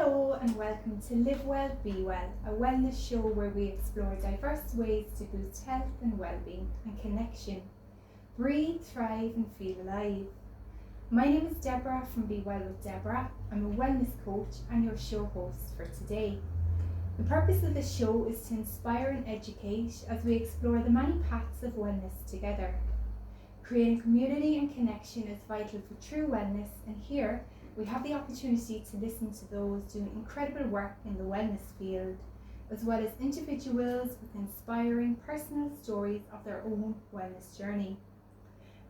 Hello and welcome to Live Well, Be Well, a wellness show where we explore diverse ways to boost health and well-being and connection. Breathe, thrive and feel alive. My name is Deborah from Be Well with Deborah. I'm a wellness coach and your show host for today. The purpose of the show is to inspire and educate as we explore the many paths of wellness together. Creating community and connection is vital for true wellness, and here we have the opportunity to listen to those doing incredible work in the wellness field, as well as individuals with inspiring personal stories of their own wellness journey.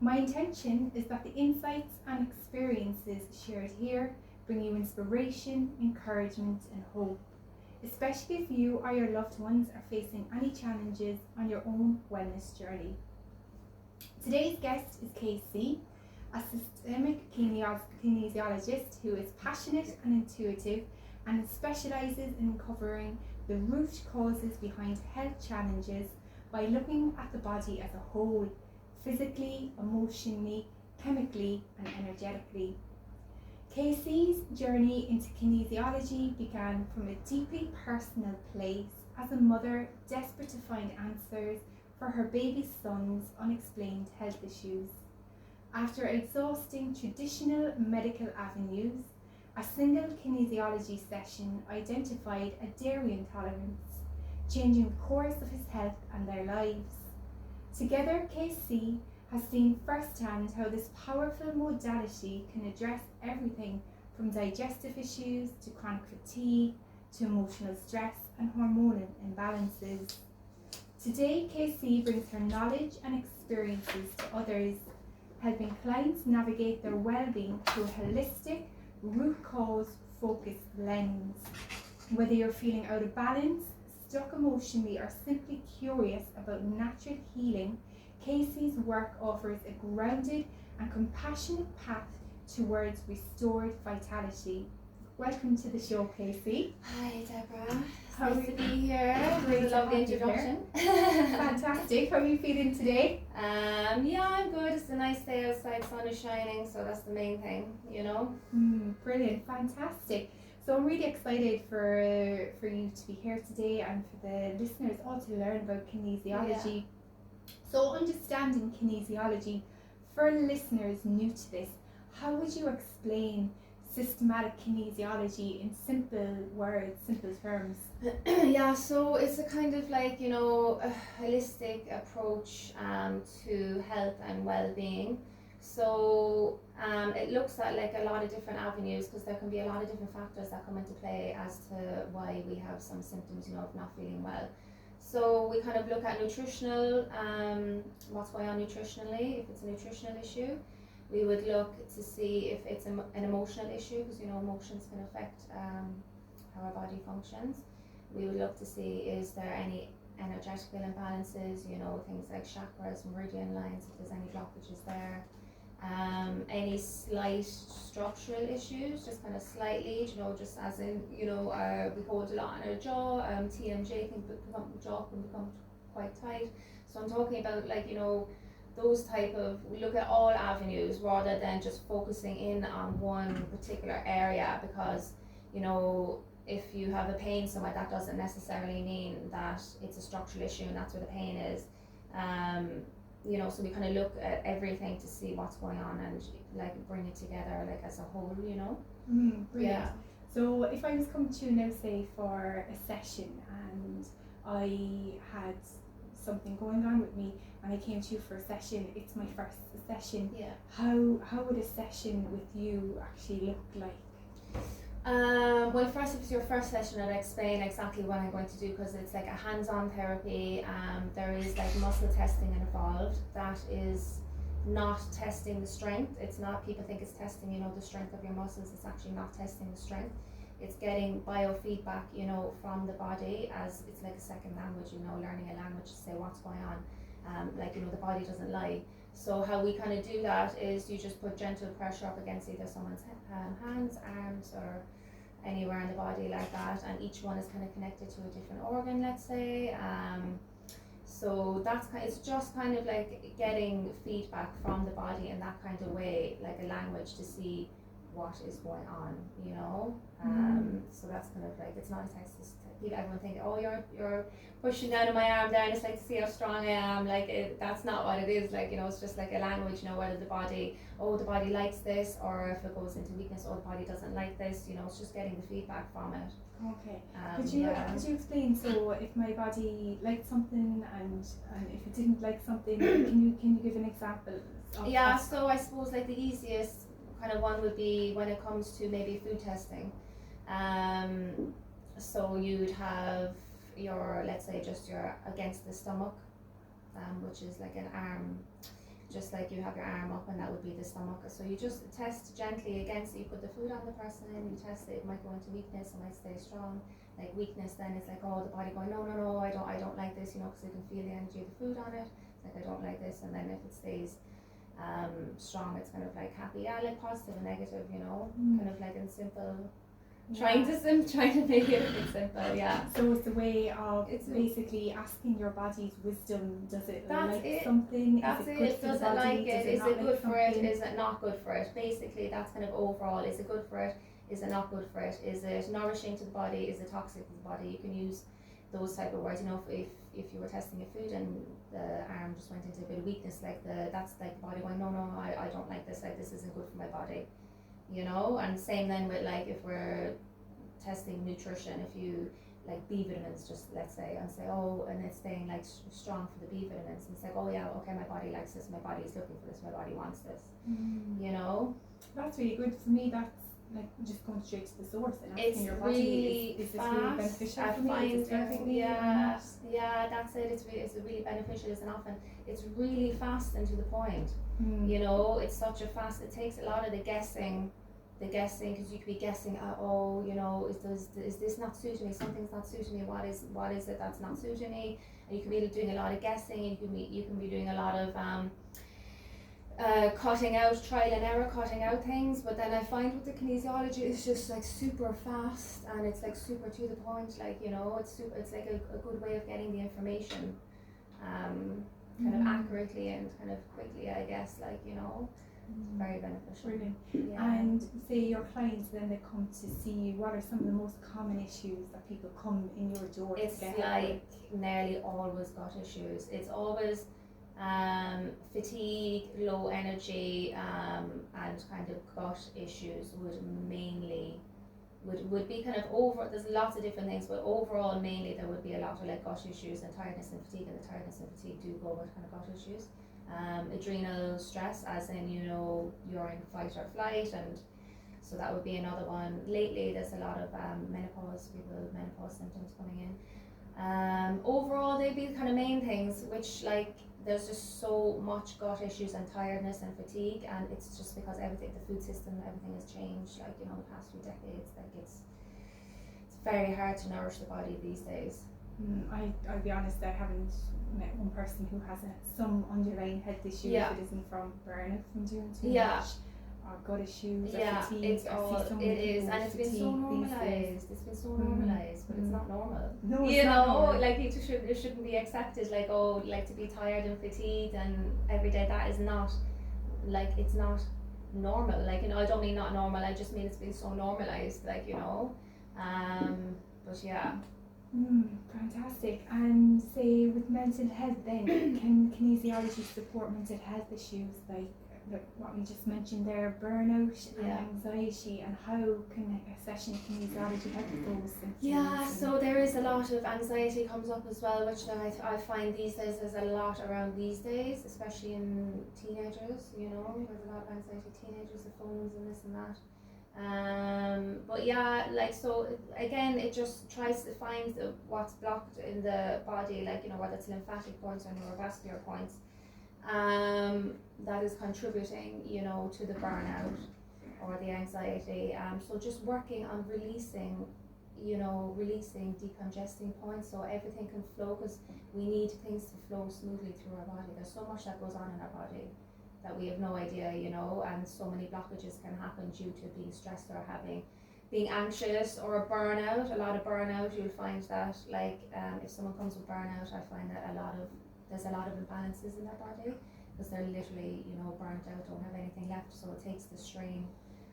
My intention is that the insights and experiences shared here bring you inspiration, encouragement and hope, especially if you or your loved ones are facing any challenges on your own wellness journey. Today's guest is Casey, a systemic kinesiologist who is passionate and intuitive and specialises in uncovering the root causes behind health challenges by looking at the body as a whole, physically, emotionally, chemically and energetically. Casey's journey into kinesiology began from a deeply personal place as a mother desperate to find answers for her baby son's unexplained health issues. After exhausting traditional medical avenues, a single kinesiology session identified a dairy intolerance, changing the course of his health and their lives. Together, KC has seen firsthand how this powerful modality can address everything from digestive issues to chronic fatigue to emotional stress and hormonal imbalances. Today, KC brings her knowledge and experiences to others, helping clients navigate their well-being through a holistic, root cause focused lens. Whether you're feeling out of balance, stuck emotionally, or simply curious about natural healing, Casey's work offers a grounded and compassionate path towards restored vitality. Welcome to the show, Casey. Hi, Deborah. How Nice to be here. Great A to lovely have you introduction. Fantastic. How are you feeling today? Yeah, I'm good. It's a nice day outside, sun is shining, so that's the main thing, you know. Brilliant, fantastic. So I'm really excited for you to be here today and for the listeners all to learn about kinesiology. Yeah. So understanding kinesiology, for listeners new to this, how would you explain systematic kinesiology in simple words, simple terms? Yeah, so it's a kind of like, you know, a holistic approach to health and well-being. So it looks at like a lot of different avenues, because there can be a lot of different factors that come into play as to why we have some symptoms, you know, of not feeling well. So we kind of look at nutritional, what's going on nutritionally, if it's a nutritional issue. We would look to see if it's an emotional issue, because you know emotions can affect how our body functions. We would look to see, is there any energetical imbalances, you know, things like chakras, meridian lines, if there's any blockages there. Any slight structural issues, just kind of slightly, you know, just as in, you know, we hold a lot on our jaw, TMJ can become, jaw can become quite tight. So I'm talking about like, you know, those type of, we look at all avenues rather than just focusing in on one particular area, because, you know, if you have a pain somewhere, that doesn't necessarily mean that it's a structural issue and that's where the pain is. You know, so we kind of look at everything to see what's going on and like bring it together like as a whole, you know. Brilliant. Yeah. So if I was coming to you now, say for a session, and I had something going on with me and I came to you for a session, it's my first session. Yeah. How would a session with you actually look like? Well, first, if it's your first session, I'll explain exactly what I'm going to do, because it's like a hands-on therapy. There is like muscle testing involved. That is not testing the strength. It's not, people think it's testing, you know, the strength of your muscles. It's actually not testing the strength. It's getting biofeedback, you know, from the body, as it's like a second language, you know, learning a language to say what's going on. Like, you know, the body doesn't lie. So how we kind of do that is you just put gentle pressure up against either someone's hands, arms, or anywhere in the body like that, and each one is kind of connected to a different organ, let's say. So that's it's just kind of like getting feedback from the body in that kind of way, like a language to see what is going on, you know. So that's kind of like, it's not a test. People, everyone think, oh, you're pushing down on my arm there, and it's like to see how strong I am. Like that's not what it is. Like, you know, it's just like a language. You know, whether the body likes this, or if it goes into weakness, the body doesn't like this. You know, it's just getting the feedback from it. Okay. Could you explain? So, if my body liked something and if it didn't like something, can you give an example? Yeah. So I suppose like the easiest kind of one would be when it comes to maybe food testing. So you'd have your, let's say, just your against the stomach, which is like an arm, just like you have your arm up, and that would be the stomach. So you just test gently against it. You put the food on the person, you test it. It might go into weakness, it might stay strong. Like weakness, then it's like, oh, the body going, no, I don't like this, you know, because you can feel the energy of the food on it. It's like, I don't like this. And then if it stays strong, it's kind of like happy, like positive and negative, you know, kind of like in simple. Trying to make it a bit simple, yeah. So it's a way of basically asking your body's wisdom. Does it like something? That's it. Does it like it? Is it good for it? Is it not good for it? Basically, that's kind of overall. Is it good for it? Is it not good for it? Is it nourishing to the body? Is it toxic to the body? You can use those type of words. You know, if you were testing a food and the arm just went into a bit of weakness, that's like the body going, no, I don't like this. Like, this isn't good for my body. You know, and same then with like if we're testing nutrition, if you like B vitamins, just let's say, and say, oh, and it's staying like strong for the B vitamins, and it's like, oh yeah, okay, my body likes this, my body is looking for this, my body wants this. You know, that's really good. For me, that's like just going straight to the source and asking it's your body, really is this fast. really beneficial I for me? find Is it serving me? yeah, that's it. It's really beneficial. It's often it's really fast and to the point. You know, it's such a fast. It takes a lot of the guessing, because you could be guessing, oh, you know, is this not suiting me? Something's not suiting me. What is it that's not suiting me? And you can be doing a lot of guessing. You can be doing a lot of cutting out, trial and error, cutting out things. But then I find with the kinesiology, it's just like super fast and it's like super to the point. Like, you know, it's like a good way of getting the information, kind of accurately and kind of quickly, I guess. Like, you know. It's very beneficial. Brilliant. Yeah. And say your clients, then they come to see you, what are some of the most common issues that people come in your door it's to get help like with? Nearly always gut issues. It's always fatigue, low energy, and kind of gut issues would be kind of over. There's lots of different things, but overall mainly there would be a lot of like gut issues and tiredness and fatigue, and the tiredness and fatigue do go with kind of gut issues. Adrenal stress, as in, you know, you're in fight or flight, and so that would be another one. Lately there's a lot of menopause symptoms coming in. Overall they'd be the kind of main things, which like there's just so much gut issues and tiredness and fatigue, and it's just because the food system, everything has changed, like, you know, the past few decades. Like it's very hard to nourish the body these days. I'll be honest, I haven't met one person who has some underlying health issue, if it isn't from burnout, from doing too much, or gut issues, or fatigue. It's been so normalised. It's been so normalised, but it's not normal. No, it's not normal. Like it shouldn't be accepted. Like, oh, like to be tired and fatigued and every day. That is not, like, it's not normal. Like, you know, I don't mean not normal. I just mean it's been so normalised. Like, you know, but yeah. Fantastic. And say with mental health then, can kinesiology support mental health issues like what we just mentioned there, burnout and anxiety, and how can a session of kinesiology help with those symptoms? Yeah, so there is a lot of anxiety comes up as well, which I find these days there's a lot around these days, especially in teenagers, you know, there's a lot of anxiety, teenagers, the phones and this and that. But yeah, like, so again, it just tries to find what's blocked in the body, like, you know, whether it's lymphatic points or neurovascular points, that is contributing, you know, to the burnout or the anxiety. So just working on releasing, decongesting points so everything can flow, because we need things to flow smoothly through our body. There's so much that goes on in our body that we have no idea, you know, and so many blockages can happen due to being stressed or being anxious or a burnout. A lot of burnout, you'll find that, like, if someone comes with burnout, I find that there's a lot of imbalances in their body, because they're literally, you know, burnt out, don't have anything left, so it takes the strain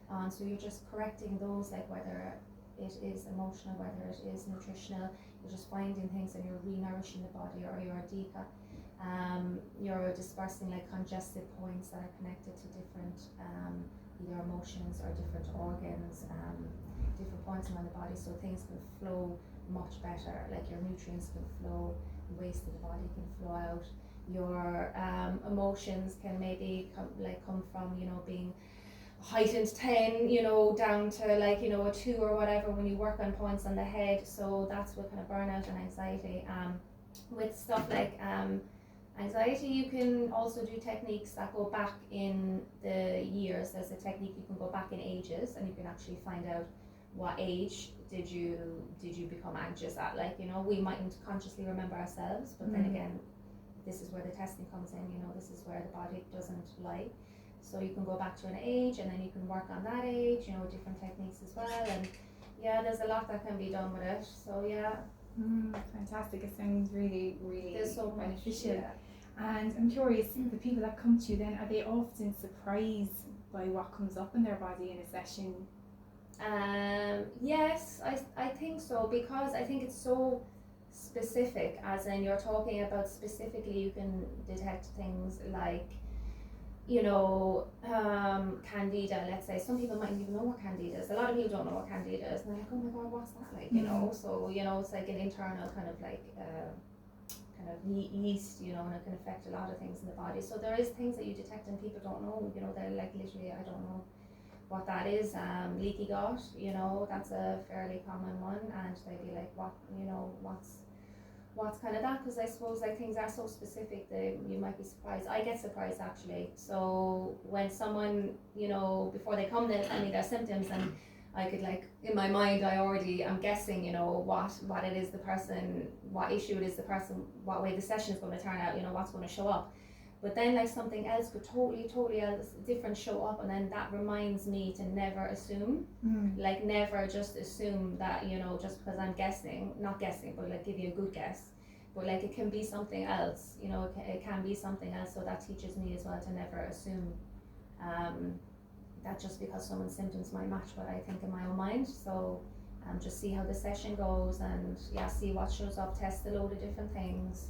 on. So you're just correcting those, like whether it is emotional, whether it is nutritional, you're just finding things and you're re-nourishing the body, or you're deeper. You're dispersing like congested points that are connected to different either emotions or different organs, different points around the body, so things can flow much better, like your nutrients can flow, the waste of the body can flow out. Your emotions can maybe come from, you know, being heightened 10, you know, down to like, you know, a 2 or whatever when you work on points on the head. So that's what kind of burnout and anxiety. With stuff like anxiety, you can also do techniques that go back in the years. There's a technique you can go back in ages, and you can actually find out what age did you become anxious at. Like, you know, we mightn't consciously remember ourselves, but then again, this is where the testing comes in. You know, this is where the body doesn't lie. So you can go back to an age, and then you can work on that age, you know, different techniques as well. And yeah, there's a lot that can be done with it. So yeah. Fantastic. It sounds really, really so beneficial. Yeah. And I'm curious, the people that come to you then, are they often surprised by what comes up in their body in a session? Yes, I think so, because I think it's so specific, as in you're talking about specifically, you can detect things like, you know, candida, let's say. Some people mightn't even know what candida is. A lot of people don't know what candida is, and they're like, oh my god, what's that like, you know? So, you know, it's like an internal kind of like kind of yeast, you know, and it can affect a lot of things in the body. So there is things that you detect and people don't know, you know, they're like, literally, I don't know what that is. Leaky gut, you know, that's a fairly common one, and they'd be like, what, you know, what's kind of that? Because I suppose like things are so specific that you might be surprised. I get surprised actually. So when someone, you know, before they come, they tell me their symptoms, and I could like, in my mind, I already am guessing, you know, what it is the person, what issue it is the person, what way the session is going to turn out, you know, what's going to show up. But then like something else could totally else different show up, and then that reminds me to never assume, like never just assume that, you know, just because I'm not guessing, but like give you a good guess. But like it can be something else, you know, it can be something else. So that teaches me as well to never assume that just because someone's symptoms might match what I think in my own mind. So just see how the session goes, and yeah, see what shows up, test a load of different things.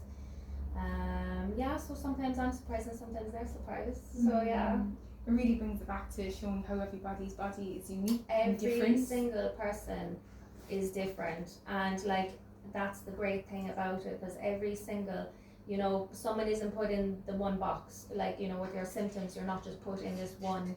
Yeah, so sometimes I'm surprised and sometimes they're surprised. So yeah. It really brings it back to showing how everybody's body is unique and Every different. single person is different, and like that's the great thing about it, because every single, you know, someone isn't put in the one box. Like, you know, with your symptoms, you're not just put in this one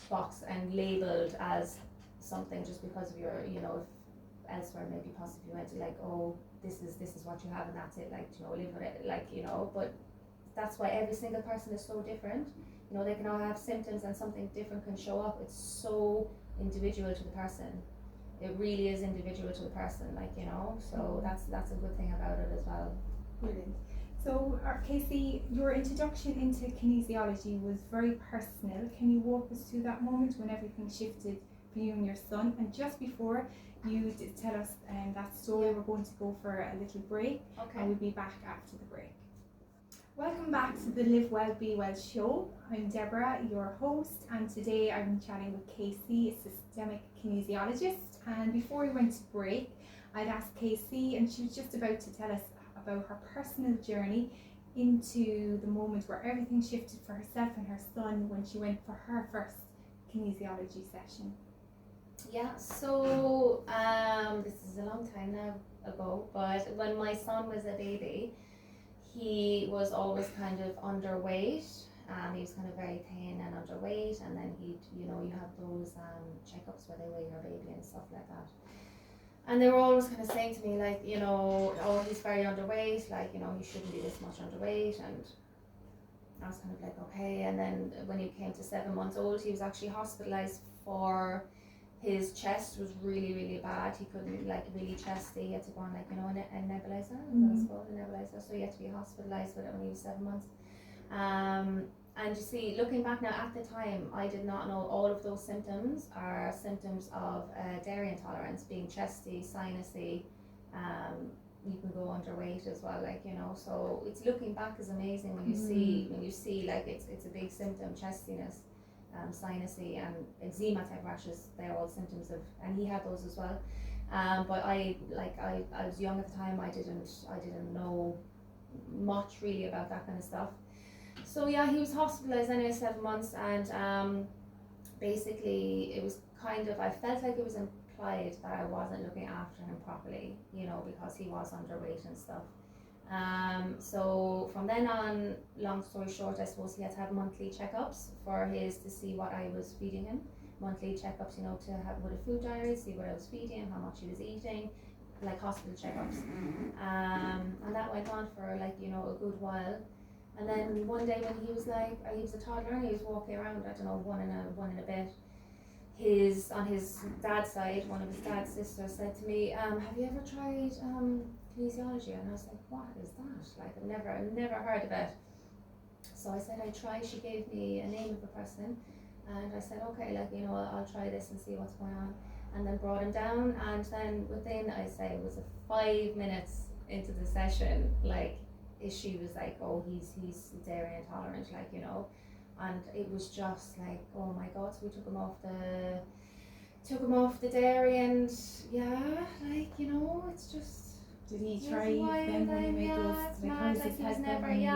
box and labeled as something just because of your, you know, if elsewhere maybe possibly you went to like, oh, this is what you have and that's it, like, you know, live with it, like, you know. But that's why every single person is so different. You know, they can all have symptoms and something different can show up. It's so individual to the person. It really is individual to the person, like, you know. So that's a good thing about it as well. Brilliant. So, Casey, your introduction into kinesiology was very personal. Can you walk us through that moment when everything shifted for you and your son? And just before you tell us that story, we're going to go for a little break. Okay. And we'll be back after the break. Welcome back to the Live Well, Be Well show. I'm Deborah, your host, and today I'm chatting with Casey, a systemic kinesiologist. And before we went to break, I'd asked Casey, and she was just about to tell us about her personal journey into the moment where everything shifted for herself and her son when she went for her first kinesiology session. Yeah, so this is a long time now ago, but when my son was a baby, he was always kind of underweight. He was kind of very thin and underweight, and then he'd, you know, you have those checkups where they weigh your baby and stuff like that. And they were always kind of saying to me, like, you know, oh, he's very underweight, like, you know, he shouldn't be this much underweight. And I was kind of like, okay. And then when he came to 7 months old, he was actually hospitalized for his chest was really, really bad. He couldn't, like, really chesty. He had to go on, like, you know, a nebulizer. That's called a nebulizer. So he had to be hospitalized with it when he was 7 months. And you see, looking back now, at the time, I did not know all of those symptoms are symptoms of dairy intolerance, being chesty, sinusy. You can go underweight as well, like, you know. So it's, looking back is amazing when you see like it's a big symptom, chestiness. sinusy and eczema type rashes. They're all symptoms of, and he had those as well. But I was young at the time. I didn't know much really about that kind of stuff. So yeah, he was hospitalized anyway 7 months, and basically it was kind of, I felt like it was implied that I wasn't looking after him properly, you know, because he was underweight and stuff. So from then on, long story short, I suppose he had to have monthly checkups to see what I was feeding him. Monthly checkups, you know, to have with a food diary, see what I was feeding him, how much he was eating, like hospital checkups. And that went on for like, you know, a good while. And then one day when he was a toddler and he was walking around, I don't know, one and a bit. On his dad's side, one of his dad's sisters said to me, have you ever tried kinesiology? And I was like, what is that? Like, I've never heard of it. So I said I'd try. She gave me a name of a person, and I said, okay, like, you know, I'll try this and see what's going on. And then brought him down, and then within, I say, it was 5 minutes into the session, like, she was like, oh, he's dairy intolerant, like, you know. And it was just like, oh my god. So we took him off the dairy, and yeah, like, you know, it's just. Did he thrive then when he made those? It's mad. Like, he was never, he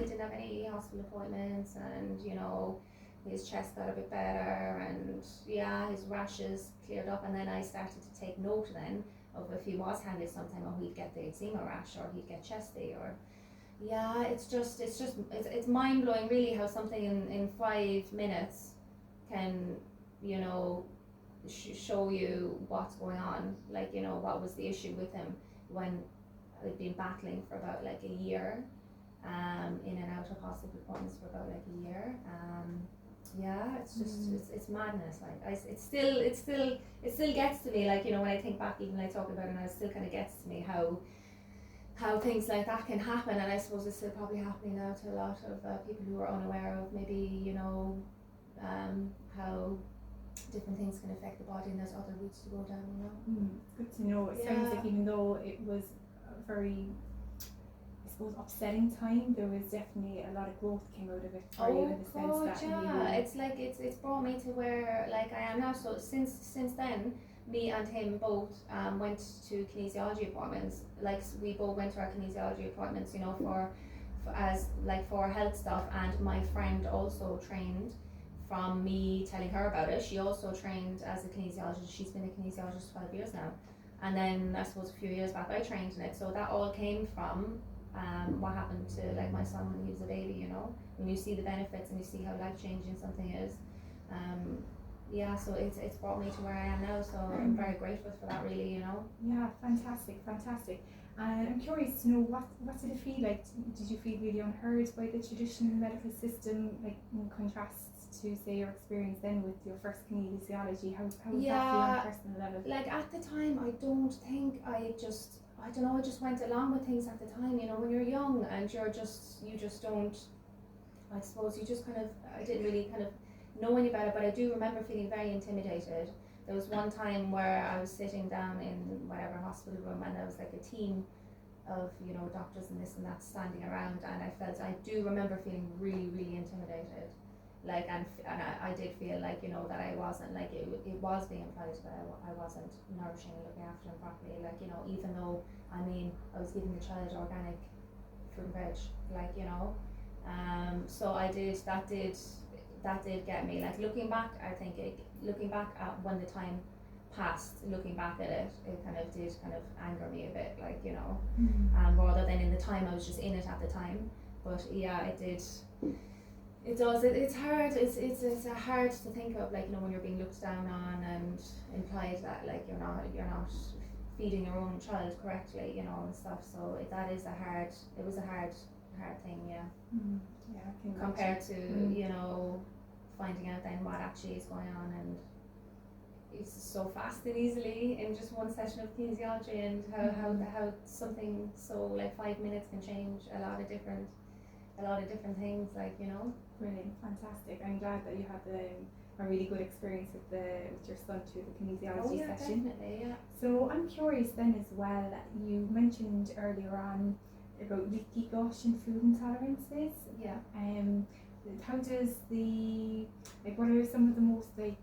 didn't have any hospital appointments, and, you know, his chest got a bit better, and yeah, his rashes cleared up. And then I started to take note then of if he was handed sometime, or he'd get the eczema rash, or he'd get chesty, or yeah, it's mind blowing really how something in 5 minutes can, you know, show you what's going on, like, you know, what was the issue with him when I'd been battling for about like a year, in and out of hospital appointments for about like a year. Yeah, it's just it's madness. Like, it still gets to me, like, you know, when I think back, even when I talk about it now, it still kind of gets to me how things like that can happen. And I suppose it's still probably happening now to a lot of people who are unaware of maybe, you know, how different things can affect the body, and there's other routes to go down, you know. It's good to know. It sounds like even though it was a very, I suppose, upsetting time, there was definitely a lot of growth came out of it for you, in the sense that it's like it's brought me to where like I am now. So since then, me and him both went to kinesiology appointments. Like, we both went to our kinesiology appointments, you know, for health stuff. And my friend also trained from me telling her about it. She also trained as a kinesiologist. She's been a kinesiologist 12 years now. And then I suppose a few years back I trained in it. So that all came from what happened to like my son when he was a baby, you know. When you see the benefits and you see how life changing something is. Yeah, so it's brought me to where I am now, so I'm very grateful for that, really, you know. Yeah, fantastic. And I'm curious to know, what did it feel like? Did you feel really unheard by the traditional medical system, like in contrast to, say, your experience then with your first kinesiology? How was that for you on a personal level? Like, at the time, I don't know, I just went along with things at the time, you know, when you're young and you just don't, I suppose you just kind of, I didn't really kind of know any better, but I do remember feeling very intimidated. There was one time where I was sitting down in whatever hospital room, and there was like a team of, you know, doctors and this and that standing around, and I do remember feeling really, really intimidated. Like, and I did feel like, you know, that I wasn't, like, it was being implied that I wasn't nourishing and looking after him properly, like, you know, even though, I mean, I was giving the child organic fruit and veg, like, you know. So that did get me, like, looking back, I think looking back at when the time passed, looking back at it kind of did kind of anger me a bit, like, you know, rather than in the time. I was just in it at the time. But yeah, it does, it's hard, it's hard to think of, like, you know, when you're being looked down on and implied that, like, you're not feeding your own child correctly, you know, and stuff. So it was a hard thing, yeah. Yeah, compared to you know, finding out then what actually is going on, and it's so fast and easily in just one session of kinesiology, and how something so like 5 minutes can change a lot of different things, like, you know. Brilliant, fantastic. I'm glad that you had a really good experience with your son through the kinesiology session. Definitely, yeah. So I'm curious then as well, you mentioned earlier on about leaky gut and food intolerances. Yeah. how does the, like, what are some of the most, like,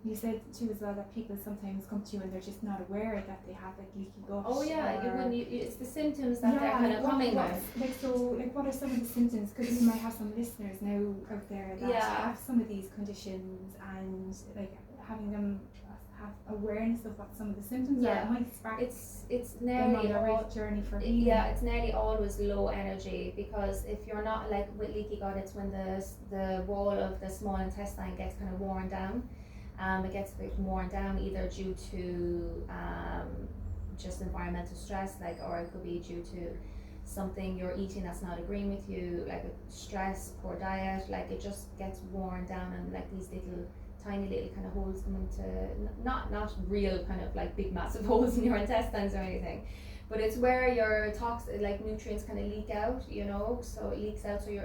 you said too as well that people sometimes come to you and they're just not aware that they have like leaky gut. Oh yeah, you or, wouldn't. It's the symptoms that they're kind of coming with. Like, so, like, what are some of the symptoms? Because we might have some listeners now out there that have some of these conditions, and like having them have awareness of what some of the symptoms are, it might spark it's nearly them on the right journey for healing. Yeah, it's nearly always low energy, because if you're not, like with leaky gut, it's when the wall of the small intestine gets kind of worn down. It gets a bit worn down either due to just environmental stress, like, or it could be due to something you're eating that's not agreeing with you, like stress, poor diet, like it just gets worn down, and like these tiny little kind of holes come into, not real kind of like big massive holes in your intestines or anything, but it's where your toxic, like nutrients kind of leak out, you know, so it leaks out, so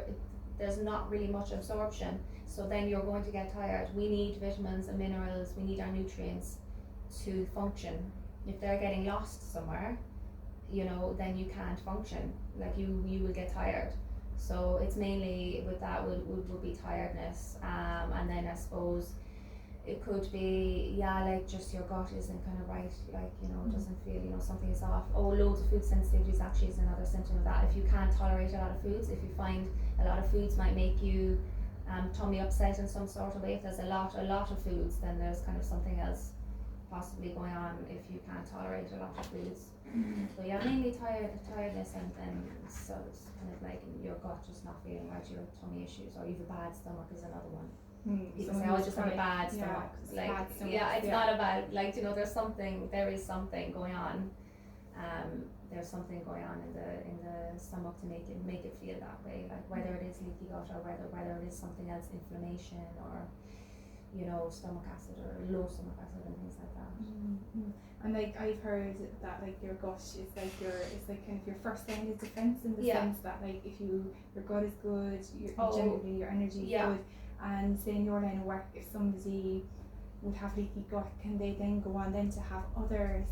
there's not really much absorption. So then you're going to get tired. We need vitamins and minerals, we need our nutrients to function. If they're getting lost somewhere, you know, then you can't function. Like you will get tired. So it's mainly with that would be tiredness. And then I suppose it could be, like just your gut isn't kind of right, like, you know, doesn't feel, you know, something is off. Loads of food sensitivities actually is another symptom of that. If you can't tolerate a lot of foods, if you find a lot of foods might make you tummy upset in some sort of way, if there's a lot of foods, then there's kind of something else possibly going on if you can't tolerate a lot of foods. So yeah, mainly tiredness, and then so it's kind of like your gut just not feeling right, your tummy issues, or even bad stomach is another one. People say, just have a bad stomach. It's not a bad, like, you know, there is something going on. There's something going on in the stomach to make it feel that way, like whether it is leaky gut or whether it is something else, inflammation, or, you know, stomach acid or low stomach acid and things like that. And like I've heard that like your gut is like it's like kind of your first line of defense, in the sense that like if your gut is good, generally your energy is good. And say in your line of work, if somebody would have leaky gut, can they then go on then to have other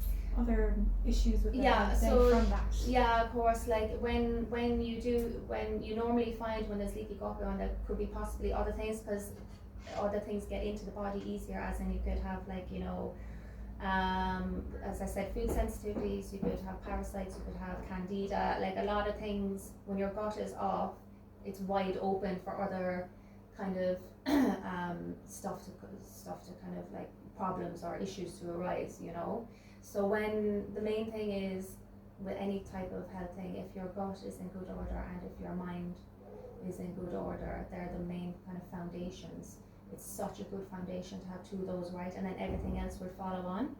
issues with their health from that? Yeah, of course. Like when you normally find when there's leaky gut going, there could be possibly other things, because other things get into the body easier, as in you could have, like, you know, as I said, food sensitivities, you could have parasites, you could have candida, like a lot of things. When your gut is off, it's wide open for other kind of stuff to kind of like problems or issues to arise, you know. So when the main thing is with any type of health thing, if your gut is in good order and if your mind is in good order, they're the main kind of foundations. It's such a good foundation to have two of those right, and then everything else will follow on.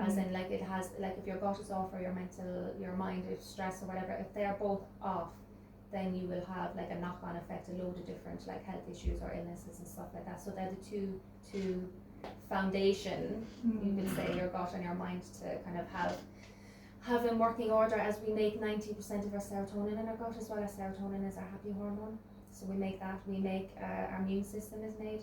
As in, like, it has, like, if your gut is off, or your mind, if stress or whatever, if they are both off, then you will have like a knock-on effect, a load of different like health issues or illnesses and stuff like that. So they're the two foundation, you could say, your gut and your mind, to kind of have in working order, as we make 90% of our serotonin in our gut as well. As serotonin is our happy hormone, so we make that. We make our immune system is made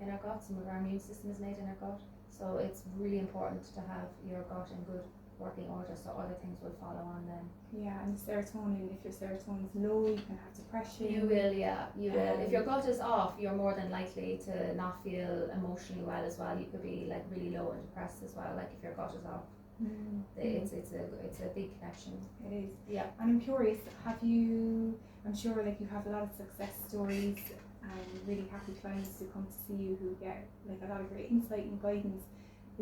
in our gut. Some of our immune system is made in our gut. So it's really important to have your gut in good working order, so other things will follow on then. Yeah, and serotonin, if your serotonin is low, you can have depression. You will. If your gut is off, you're more than likely to not feel emotionally well as well. You could be like really low and depressed as well, like if your gut is off. It's a big connection. It is. Yeah. And I'm curious, I'm sure like you have a lot of success stories and really happy clients who come to see you who get like a lot of great insight and guidance.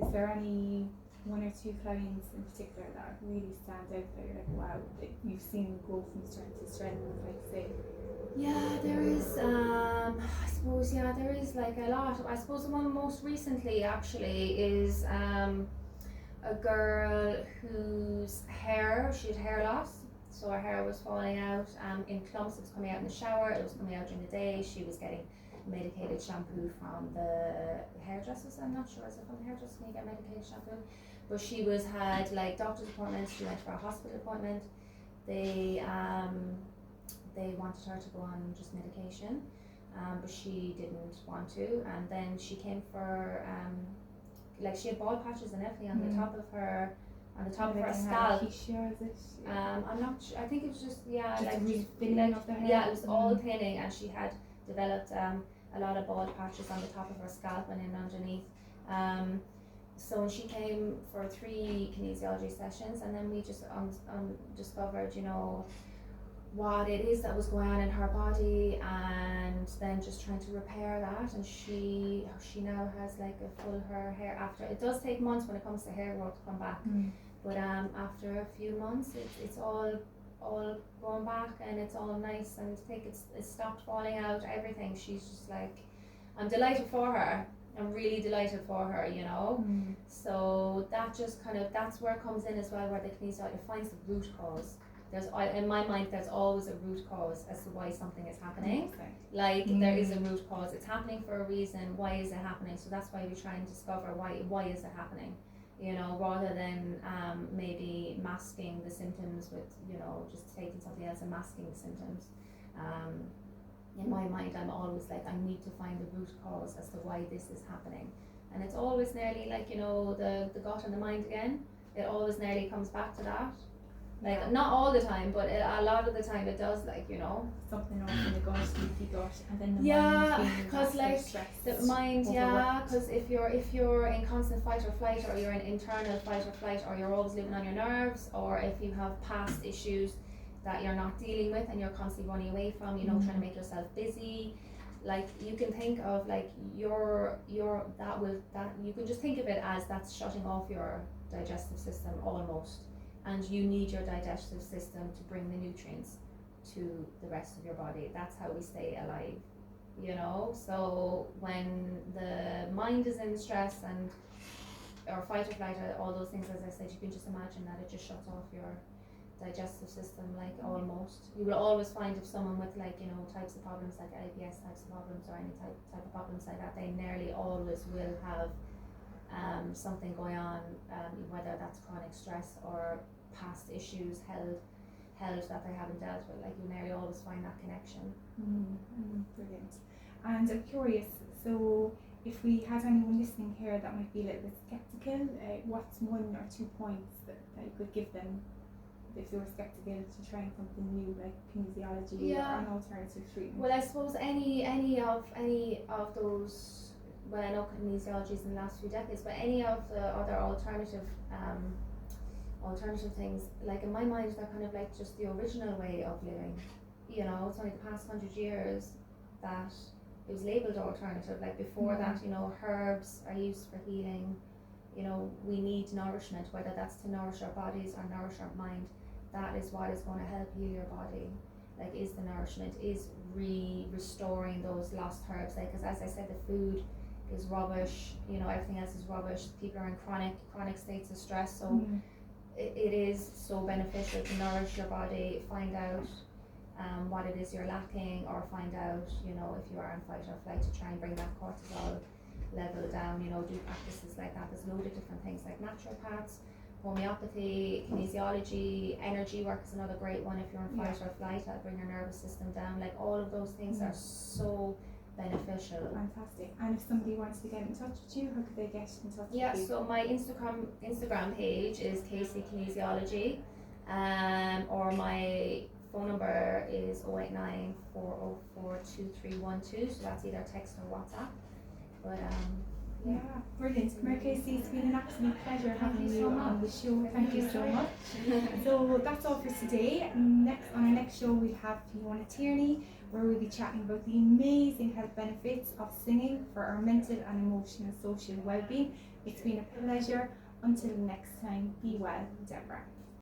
Is there any one or two clients in particular that really stand out that you're like, wow, that you've seen go from strength to strength, like say? Yeah, there is, I suppose, there is like a lot. I suppose the one most recently actually is a girl whose she had hair loss. So her hair was falling out in clumps. It was coming out in the shower, it was coming out during the day. She was getting medicated shampoo from the hairdressers. I'm not sure, is it from the hairdressers can you get medicated shampoo? But she had like doctor's appointments, she went for a hospital appointment. They wanted her to go on just medication, but she didn't want to. And then she came for like she had bald patches and everything on the top of her scalp. I'm not sure. I think it was just like really thinning of the hair. It was all thinning, and she had developed a lot of bald patches on the top of her scalp and in underneath. So she came for 3 kinesiology sessions, and then we just discovered, you know, what it is that was going on in her body, and then just trying to repair that. And she now has like a full hair after. It does take months when it comes to hair growth to come back, but after a few months, it's all going back, and it's all nice, and it's stopped falling out. Everything. She's just like, I'm delighted for her. I'm really delighted for her, you know. So that just kind of, that's where it comes in as well, where the kinesiologist finds the root cause. In my mind, there's always a root cause as to why something is happening. Like there is a root cause. It's happening for a reason. Why is it happening? So that's why we try and discover why is it happening, you know, rather than maybe masking the symptoms with, you know, just taking something else and masking the symptoms. In my mind, I'm always like, I need to find the root cause as to why this is happening. And it's always nearly like, you know, the gut and the mind again. It always nearly comes back to that. Like, not all the time, but a lot of the time it does, like, you know. Something off in the gut, leaky gut, and then the mind because like the mind, overworked. because if you're in constant fight or flight, or you're in internal fight or flight, or you're always living on your nerves, or if you have past issues that you're not dealing with and you're constantly running away from, you know, trying to make yourself busy, like you can think of like your that you can just think of it as that's shutting off your digestive system almost, and you need your digestive system to bring the nutrients to the rest of your body. That's how we stay alive, you know. So when the mind is in stress and or fight or flight, all those things, as I said, you can just imagine that it just shuts off your digestive system, like almost. You will always find if someone with, like, you know, types of problems like IBS types of problems or any type of problems like that, they nearly always will have something going on, whether that's chronic stress or past issues held that they haven't dealt with. Like, you nearly always find that connection. Brilliant. And I'm curious, so if we had anyone listening here that might be a little bit skeptical, what's 1 or 2 points that you could give them if they were skeptical to trying something new like kinesiology or an alternative treatment? Well, I suppose any of those, well, I know kinesiology is in the last few decades, but any of the other alternative things, like in my mind, they're kind of like just the original way of living. You know, it's only the past 100 years that it was labelled alternative. Like before that, you know, herbs are used for healing. You know, we need nourishment, whether that's to nourish our bodies or nourish our mind. That is what is going to help heal your body. Like, is the nourishment, is restoring those lost herbs. Like, because as I said, the food is rubbish. You know, everything else is rubbish. People are in chronic states of stress, so it is so beneficial to nourish your body. Find out what it is you're lacking, or find out, you know, if you are in fight or flight, to try and bring that cortisol level down. You know, do practices like that. There's a load of different things like naturopaths, homeopathy, kinesiology, energy work is another great one if you're in fight or flight, that'll bring your nervous system down. Like, all of those things are so beneficial. Fantastic. And if somebody wants to get in touch with you, how could they get in touch with you? Yeah, so my Instagram page is Casey Kinesiology, or my phone number is 089 404 2312, so that's either text or WhatsApp. But yeah, brilliant. Mary Casey, it's been an absolute pleasure having you on the show. Thank you so much. So that's all for today. On our next show, we'll have Fiona Tierney, where we'll be chatting about the amazing health benefits of singing for our mental and emotional social well-being. It's been a pleasure. Until next time, be well, Deborah.